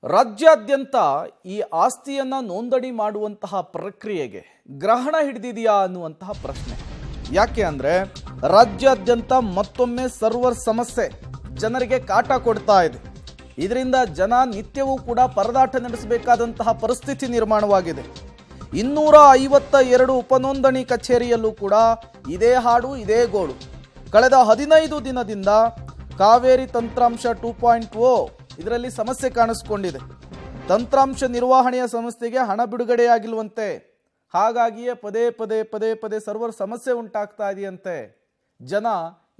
ರಾಜ್ಯಾದ್ಯಂತ ಈ ಆಸ್ತಿಯನ್ನು ನೋಂದಣಿ ಮಾಡುವಂತಹ ಪ್ರಕ್ರಿಯೆಗೆ ಗ್ರಹಣ ಹಿಡಿದಿದೆಯಾ ಅನ್ನುವಂತಹ ಪ್ರಶ್ನೆ. ಯಾಕೆ ಅಂದರೆ ರಾಜ್ಯಾದ್ಯಂತ ಮತ್ತೊಮ್ಮೆ ಸರ್ವರ್ ಸಮಸ್ಯೆ ಜನರಿಗೆ ಕಾಟ ಕೊಡ್ತಾ ಇದೆ. ಇದರಿಂದ ಜನ ನಿತ್ಯವೂ ಕೂಡ ಪರದಾಟ ನಡೆಸಬೇಕಾದಂತಹ ಪರಿಸ್ಥಿತಿ ನಿರ್ಮಾಣವಾಗಿದೆ. 252 ಉಪನೋಂದಣಿ ಕಚೇರಿಯಲ್ಲೂ ಕೂಡ ಇದೇ ಹಾಡು ಇದೇ ಗೋಳು. ಕಳೆದ 15 ದಿನದಿಂದ ಕಾವೇರಿ ತಂತ್ರಾಂಶ 2.0 ಇದರಲ್ಲಿ ಸಮಸ್ಯೆ ಕಾಣಿಸಿಕೊಂಡಿದೆ. ತಂತ್ರಾಂಶ ನಿರ್ವಹಣೆಯ ಸಂಸ್ಥೆಗೆ ಹಣ ಬಿಡುಗಡೆಯಾಗಿಲ್ವಂತೆ. ಹಾಗಾಗಿಯೇ ಪದೇ ಸರ್ವರ್ ಸಮಸ್ಯೆ ಉಂಟಾಗ್ತಾ ಇದೆಯಂತೆ. ಜನ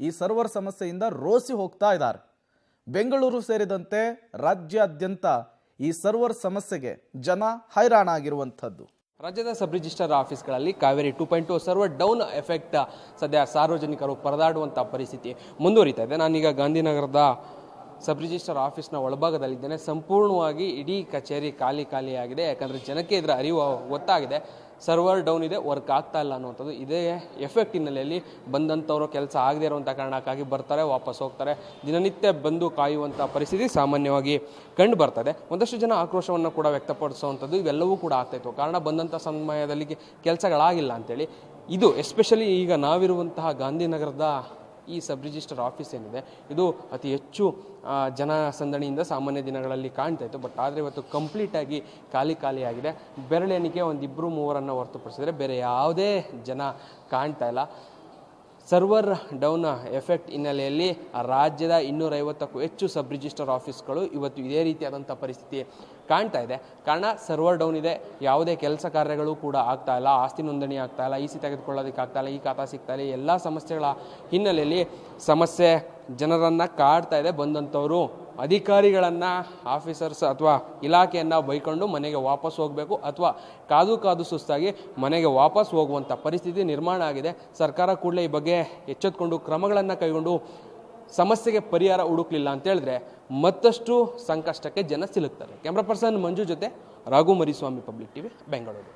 ಈ ಸರ್ವರ್ ಸಮಸ್ಯೆಯಿಂದ ರೋಸಿ ಹೋಗ್ತಾ ಇದ್ದಾರೆ. ಬೆಂಗಳೂರು ಸೇರಿದಂತೆ ರಾಜ್ಯಾದ್ಯಂತ ಈ ಸರ್ವರ್ ಸಮಸ್ಯೆಗೆ ಜನ ಹೈರಾಣಾಗಿರುವಂಥದ್ದು. ರಾಜ್ಯದ ಸಬ್ ರಿಜಿಸ್ಟರ್ ಆಫೀಸ್ಗಳಲ್ಲಿ ಕಾವೇರಿ 2.0 ಸರ್ವರ್ ಡೌನ್ ಎಫೆಕ್ಟ್ ಸದ್ಯ ಸಾರ್ವಜನಿಕರು ಪರದಾಡುವಂಥ ಪರಿಸ್ಥಿತಿ ಮುಂದುವರಿತಾ ಇದೆ. ನಾನೀಗ ಗಾಂಧಿನಗರದ ಸಬ್ ರಿಜಿಸ್ಟರ್ ಆಫೀಸ್ನ ಒಳಭಾಗದಲ್ಲಿದ್ದೇನೆ. ಸಂಪೂರ್ಣವಾಗಿ ಇಡೀ ಕಚೇರಿ ಖಾಲಿಯಾಗಿದೆ. ಯಾಕಂದರೆ ಜನಕ್ಕೆ ಇದರ ಅರಿವು ಗೊತ್ತಾಗಿದೆ. ಸರ್ವರ್ ಡೌನ್ ಇದೆ, ವರ್ಕ್ ಆಗ್ತಾ ಇಲ್ಲ ಅನ್ನುವಂಥದ್ದು. ಇದೇ ಎಫೆಕ್ಟ್ ಹಿನ್ನೆಲೆಯಲ್ಲಿ ಬಂದಂಥವರು ಕೆಲಸ ಆಗದೇ ಇರುವಂಥ ಕಾರಣಕ್ಕಾಗಿ ಬರ್ತಾರೆ, ವಾಪಸ್ ಹೋಗ್ತಾರೆ. ದಿನನಿತ್ಯ ಬಂದು ಕಾಯುವಂಥ ಪರಿಸ್ಥಿತಿ ಸಾಮಾನ್ಯವಾಗಿ ಕಂಡು ಬರ್ತದೆ. ಒಂದಷ್ಟು ಜನ ಆಕ್ರೋಶವನ್ನು ಕೂಡ ವ್ಯಕ್ತಪಡಿಸುವಂಥದ್ದು ಇವೆಲ್ಲವೂ ಕೂಡ ಆಗ್ತಾಯಿತ್ತು. ಕಾರಣ ಬಂದಂಥ ಸಮಯದಲ್ಲಿ ಕೆಲಸಗಳಾಗಿಲ್ಲ ಅಂತೇಳಿ. ಇದು ಎಸ್ಪೆಷಲಿ ಈಗ ನಾವಿರುವಂತಹ ಗಾಂಧಿನಗರದ ಈ ಸಬ್ ರಿಜಿಸ್ಟರ್ ಆಫೀಸ್ ಏನಿದೆ ಇದು ಅತಿ ಹೆಚ್ಚು ಜನಸಂದಣಿಯಿಂದ ಸಾಮಾನ್ಯ ದಿನಗಳಲ್ಲಿ ಕಾಣ್ತಾ ಇತ್ತು. ಬಟ್ ಆದರೆ ಇವತ್ತು ಕಂಪ್ಲೀಟಾಗಿ ಖಾಲಿಯಾಗಿದೆ. ಬೆರಳೆಣಿಕೆ 1-2-3 ಹೊರತುಪಡಿಸಿದರೆ ಬೇರೆ ಯಾವುದೇ ಜನ ಕಾಣ್ತಾ ಇಲ್ಲ. ಸರ್ವರ್ ಡೌನ್ ಎಫೆಕ್ಟ್ ಹಿನ್ನೆಲೆಯಲ್ಲಿ ರಾಜ್ಯದ 250ಕ್ಕೂ ಹೆಚ್ಚು ಸಬ್ ರಿಜಿಸ್ಟರ್ ಆಫೀಸ್ಗಳು ಇವತ್ತು ಇದೇ ರೀತಿಯಾದಂಥ ಪರಿಸ್ಥಿತಿ ಕಾಣ್ತಾ ಇದೆ. ಕಾರಣ ಸರ್ವರ್ ಡೌನ್ ಇದೆ, ಯಾವುದೇ ಕೆಲಸ ಕಾರ್ಯಗಳು ಕೂಡ ಆಗ್ತಾ ಇಲ್ಲ, ಆಸ್ತಿ ನೋಂದಣಿ ಆಗ್ತಾ ಇಲ್ಲ, ಇ-ಸಿ ತೆಗೆದುಕೊಳ್ಳೋದಕ್ಕೆ ಆಗ್ತಾ ಇಲ್ಲ, ಈ ಖಾತಾ ಸಿಗ್ತಾ ಇಲ್ಲ. ಎಲ್ಲ ಸಮಸ್ಯೆಗಳ ಹಿನ್ನೆಲೆಯಲ್ಲಿ ಸಮಸ್ಯೆ ಜನರನ್ನು ಕಾಡ್ತಾ ಇದೆ. ಬಂದಂಥವರು ಅಧಿಕಾರಿಗಳನ್ನು, ಆಫೀಸರ್ಸ್ ಅಥವಾ ಇಲಾಖೆಯನ್ನು ಬೈಕೊಂಡು ಮನೆಗೆ ವಾಪಸ್ ಹೋಗಬೇಕು ಅಥವಾ ಕಾದು ಸುಸ್ತಾಗಿ ಮನೆಗೆ ವಾಪಸ್ ಹೋಗುವಂಥ ಪರಿಸ್ಥಿತಿ ನಿರ್ಮಾಣ ಆಗಿದೆ. ಸರ್ಕಾರ ಕೂಡಲೇ ಈ ಬಗ್ಗೆ ಎಚ್ಚೆತ್ತುಕೊಂಡು ಕ್ರಮಗಳನ್ನು ಕೈಗೊಂಡು ಸಮಸ್ಯೆಗೆ ಪರಿಹಾರ ಹುಡುಕ್ಲಿಲ್ಲ ಅಂತ ಹೇಳಿದ್ರೆ ಮತ್ತಷ್ಟು ಸಂಕಷ್ಟಕ್ಕೆ ಜನ ಸಿಲುಕ್ತಾರೆ. ಕ್ಯಾಮ್ರಾ ಪರ್ಸನ್ ಮಂಜು ಜೊತೆ ರಾಘು ಮರಿಸ್ವಾಮಿ, ಪಬ್ಲಿಕ್ ಟಿವಿ, ಬೆಂಗಳೂರು.